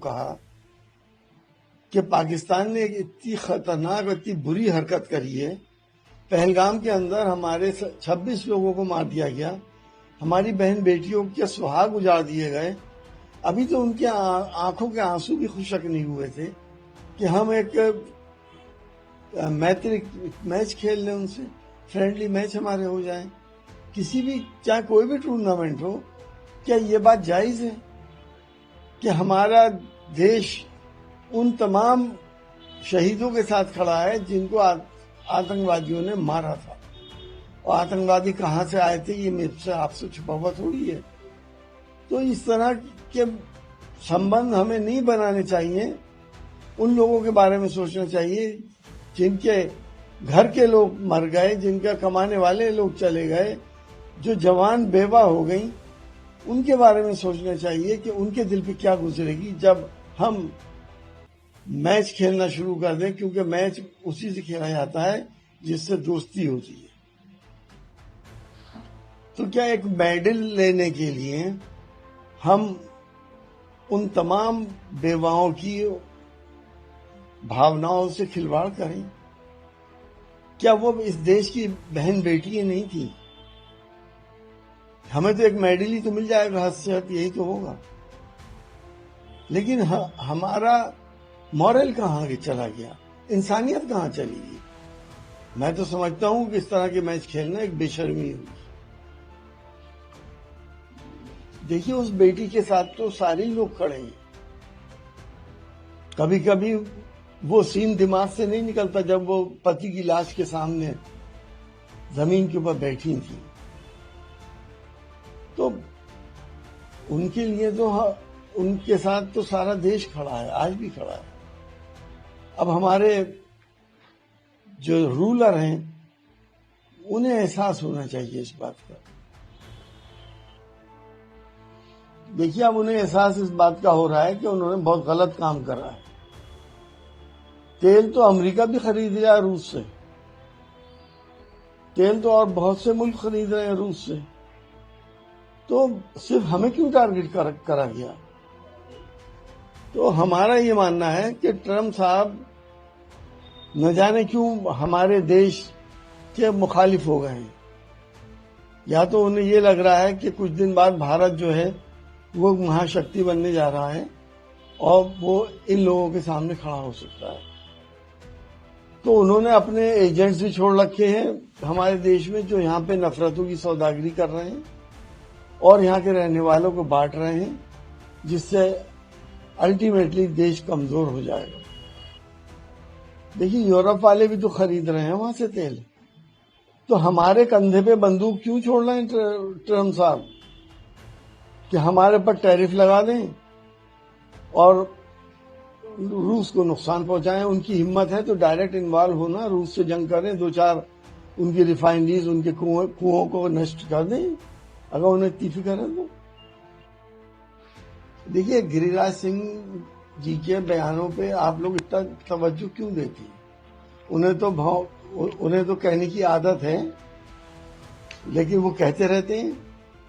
कहा कि पाकिस्तान ने एक इतनी खतरनाक, इतनी बुरी हरकत करी है। पहलगाम के अंदर हमारे 26 लोगों को मार दिया गया, हमारी बहन बेटियों के सुहाग उजाड़ दिए गए। अभी तो उनके आंखों के आंसू भी खुशक नहीं हुए थे कि हम एक मैत्रिक मैच खेल लें उनसे, फ्रेंडली मैच हमारे हो जाए। किसी भी, चाहे कोई भी टूर्नामेंट हो, क्या ये बात जायज है कि हमारा देश उन तमाम शहीदों के साथ खड़ा है जिनको आतंकवादियों ने मारा था? और आतंकवादी कहाँ से आए थे ये मेरे से आपसे छुपा हुआ थोड़ी है। तो इस तरह के संबंध हमें नहीं बनाने चाहिए। उन लोगों के बारे में सोचना चाहिए जिनके घर के लोग मर गए, जिनका कमाने वाले लोग चले गए, जो जवान बेवा हो गई। उनके बारे में सोचना चाहिए कि उनके दिल पे क्या गुजरेगी जब हम मैच खेलना शुरू कर दें, क्योंकि मैच उसी से खेला जाता है जिससे दोस्ती होती है। तो क्या एक मेडल लेने के लिए हम उन तमाम बेवाओं की भावनाओं से खिलवाड़ करें? क्या वो इस देश की बहन बेटियां नहीं थी? हमें तो एक मेडल ही तो मिल जाएगा, हद से हद यही तो होगा। लेकिन हमारा मॉरल कहाँ चला गया, इंसानियत कहाँ चली गई? मैं तो समझता हूं कि इस तरह के मैच खेलना एक बेशर्मी हुई। देखिए, उस बेटी के साथ तो सारे लोग खड़े हैं। कभी कभी वो सीन दिमाग से नहीं निकलता जब वो पति की लाश के सामने जमीन के ऊपर बैठी थी। तो उनके लिए तो उनके साथ तो सारा देश खड़ा है, आज भी खड़ा है। अब हमारे जो रूलर हैं उन्हें एहसास होना चाहिए इस बात का। देखिए, अब उन्हें एहसास इस बात का हो रहा है कि उन्होंने बहुत गलत काम करा है। तेल तो अमेरिका भी खरीद रहा है रूस से, तेल तो और बहुत से मुल्क खरीद रहे हैं रूस से। तो सिर्फ हमें क्यों टारगेट करा गया? तो हमारा ये मानना है कि ट्रम्प साहब न जाने क्यों हमारे देश के मुखालिफ हो गए हैं। या तो उन्हें ये लग रहा है कि कुछ दिन बाद भारत जो है वो महाशक्ति बनने जा रहा है और वो इन लोगों के सामने खड़ा हो सकता है। तो उन्होंने अपने एजेंट्स भी छोड़ रखे हैं हमारे देश में, जो यहाँ पे नफरतों की सौदागरी कर रहे हैं और यहाँ के रहने वालों को बांट रहे हैं, जिससे अल्टीमेटली देश कमजोर हो जाएगा। देखिए, यूरोप वाले भी तो खरीद रहे हैं वहां से तेल। तो हमारे कंधे पे बंदूक क्यों छोड़ रहे हैं ट्रम्प साहब कि हमारे पर टैरिफ लगा दें और रूस को नुकसान पहुंचाएं? उनकी हिम्मत है तो डायरेक्ट इन्वॉल्व होना, रूस से जंग करें, 2-4 उनकी रिफाइनरीज, उनके कुओं को नष्ट कर दें, अगर उन्हें इतनी फिक्र है तो। देखिए, गिरिराज सिंह जी के बयानों पे आप लोग इतना तवज्जो क्यों देते हैं? उन्हें तो कहने की आदत है, लेकिन वो कहते रहते हैं।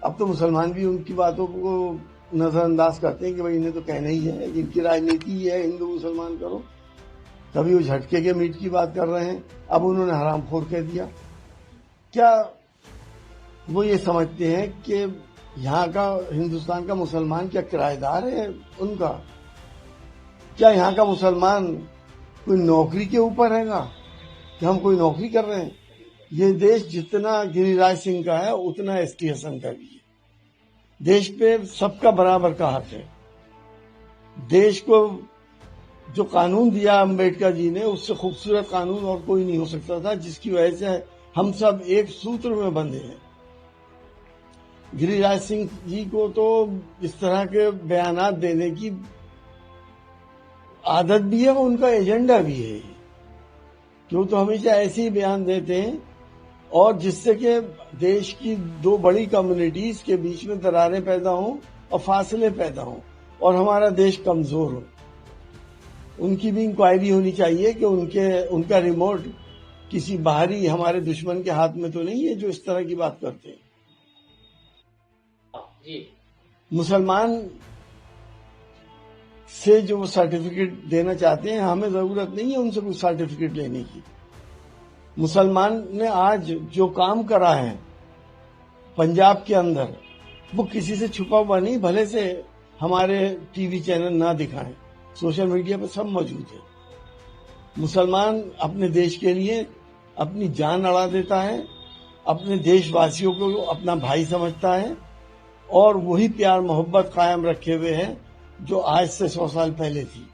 अब तो मुसलमान भी उनकी बातों को नजरअंदाज करते हैं कि भाई इन्हें तो कहना ही है, इनकी राजनीति है हिंदू मुसलमान करो। कभी वो झटके के मीट की बात कर रहे हैं, अब उन्होंने हरामखोर कह दिया। क्या वो ये समझते हैं कि यहाँ का, हिंदुस्तान का मुसलमान क्या किराएदार है उनका? क्या यहाँ का मुसलमान कोई नौकरी के ऊपर हैगा कि हम कोई नौकरी कर रहे हैं? ये देश जितना गिरिराज सिंह का है उतना एसटी हसन का भी है। देश पे सबका बराबर का हक है। देश को जो कानून दिया अम्बेडकर जी ने, उससे खूबसूरत कानून और कोई नहीं हो सकता था, जिसकी वजह से हम सब एक सूत्र में बंधे हैं। गिरिराज सिंह जी को तो इस तरह के बयानात देने की आदत भी है, उनका एजेंडा भी है। क्यों तो हमेशा ऐसे ही बयान देते हैं और जिससे कि देश की दो बड़ी कम्युनिटीज के बीच में दरारें पैदा हों और फासले पैदा हों और हमारा देश कमजोर हो। उनकी भी इंक्वायरी होनी चाहिए कि उनका रिमोट किसी बाहरी हमारे दुश्मन के हाथ में तो नहीं है जो इस तरह की बात करते हैं। मुसलमान से जो सर्टिफिकेट देना चाहते हैं, हमें जरूरत नहीं है उनसे कोई सर्टिफिकेट लेने की। मुसलमान ने आज जो काम करा है पंजाब के अंदर, वो किसी से छुपा हुआ नहीं, भले से हमारे टीवी चैनल ना दिखाएं, सोशल मीडिया पर सब मौजूद है। मुसलमान अपने देश के लिए अपनी जान अड़ा देता है, अपने देशवासियों को अपना भाई समझता है, और वही प्यार मोहब्बत कायम रखे हुए हैं जो आज से 100 साल पहले थी।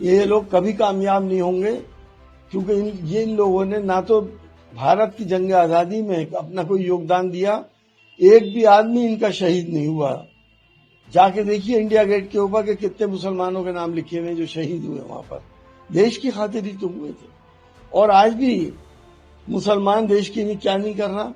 ये लोग कभी कामयाब नहीं होंगे, क्योंकि इन लोगों ने ना तो भारत की जंग आजादी में अपना कोई योगदान दिया, एक भी आदमी इनका शहीद नहीं हुआ। जाके देखिए इंडिया गेट के ऊपर के कितने मुसलमानों के नाम लिखे हुए हैं जो शहीद हुए वहां पर, देश की खातिर ही तो हुए थे। और आज भी मुसलमान देश के लिए क्या नहीं कर रहा।